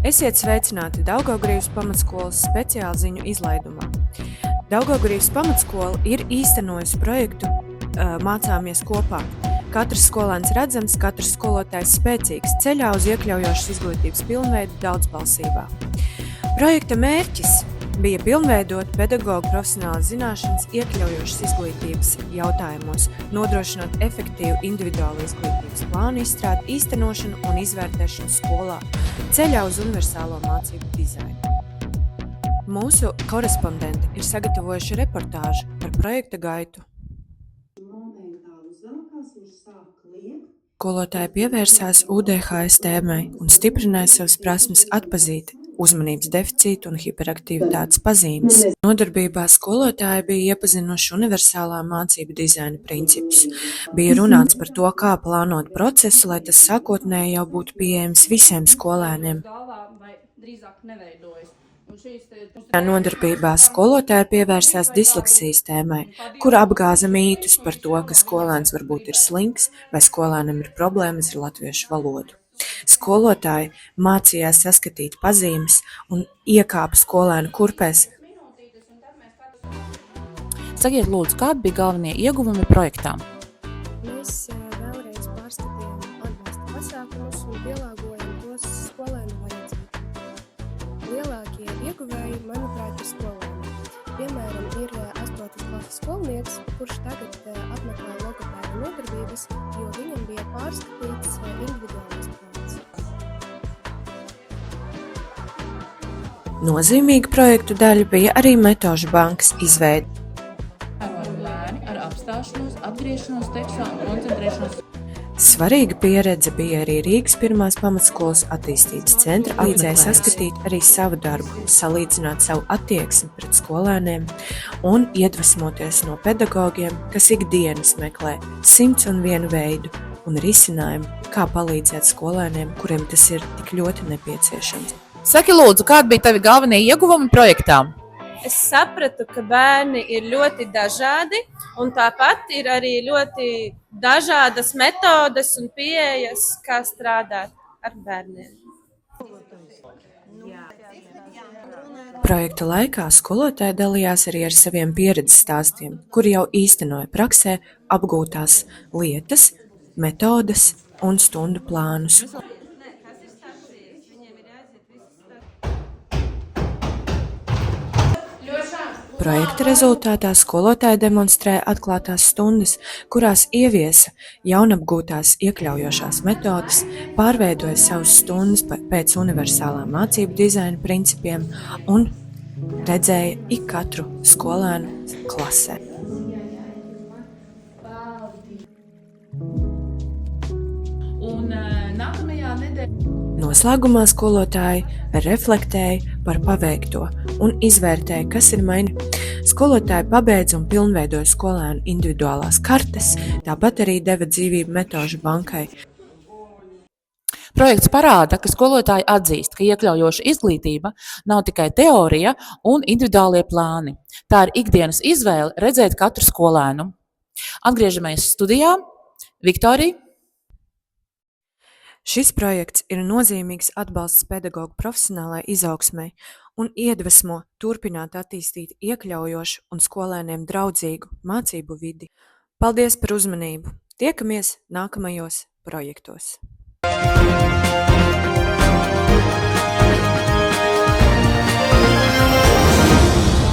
Esiet sveicināti Daugavgrīvas pamatskolas speciālziņu izlaidumā. Daugavgrīvas pamatskola ir īstenojusi projektu Mācāmies kopā. Katrs skolēns redzams, katrs skolotājs spēcīgs ceļā uz iekļaujošas izglītības pilnveidu daudzbalsībā. Projekta mērķis bija pilnveidot pedagogu profesionālas zināšanas iekļaujošas izglītības jautājumos, nodrošinot efektīvu individuālu izglītības plānu izstrādi, īstenošanu un izvērtēšanu skolā, ceļā uz universālo mācību dizainu. Mūsu korespondenti ir sagatavojuši reportāžu par projekta gaitu. Skolotāji pievērsās UDHS tēmai un stiprināja savas prasmes atpazīt uzmanības deficītu un hiperaktivitātes pazīmes. Nodarbībā skolotāji bija iepazinuši universālā mācību dizaina principus. Bija runāts par to, kā plānot procesu, lai tas sākotnēji jau būtu pieejams visiem skolēniem. Nodarbībā skolotāji pievērsās disleksijas tēmai, kur apgāza mītus par to, ka skolēns varbūt ir slings vai skolēnam ir problēmas ar latviešu valodu. Skolotāji mācījās saskatīt pazīmes un iekāpa skolēnu kurpēs. Sakiet, lūdzu, kādi bija galvenie ieguvumi projektā? Mēs vēlreiz pārskatījām atbalsta pasākumus un pielāgojam tos skolēnu vajadzību. Lielākie ieguvēji, manuprāt, ir skolēni. Piemēram, ir 8. klases skolnieks, kurš tagad apmeklē logopēda nodarbības, jo viņam bija pārskatīts individuālais plāns. Nozīmīga projektu daļa bija arī metožu bankas izveide. Lēni ar apstāšanos, atgriešanos tekstā un koncentrēšanos. Svarīga pieredze bija arī Rīgas pirmās pamatskolas attīstības centra palīdzēja saskatīt arī savu darbu, salīdzināt savu attieksmi pret skolēniem un iedvesmoties no pedagogiem, kas ikdienas meklē 101 veidu un risinājumu, kā palīdzēt skolēniem, kuriem tas ir tik ļoti nepieciešams. Saki, lūdzu, kādi bija tavi galvenie ieguvumi projektā? Es sapratu, ka bērni ir ļoti dažādi, un tāpat ir arī ļoti dažādas metodes un pieejas, kā strādāt ar bērniem. Projekta laikā skolotāji dalījās arī ar saviem pieredzes stāstiem, kuri jau īstenoja praksē apgūtās lietas, metodes un stundu plānus. Projekta rezultātā skolotāji demonstrēja atklātās stundas, kurās ieviesa jaunapgūtās iekļaujošās metodes, pārveidoja savas stundas pēc universālā mācību dizaina principiem un redzēja ik katru skolēnu klasē. Un nākamajā nedēļā Noslēgumā skolotāji reflektēja par paveikto un izvērtēja, kas ir mainījies. Skolotāji pabeidza un pilnveidoja skolēnu individuālās kartes, tāpat arī deva dzīvību metožu bankai. projekts parāda, ka skolotāji atzīst, ka iekļaujoša izglītība nav tikai teorija un individuālie plāni. Tā ir ikdienas izvēle redzēt katru skolēnu. Atgriežamies studijā. Viktorija. Šis projekts ir nozīmīgs atbalsts pedagogu profesionālai izaugsmei un iedvesmo turpināt attīstīt iekļaujošu un skolēniem draudzīgu mācību vidi. Paldies par uzmanību! Tiekamies nākamajos projektos!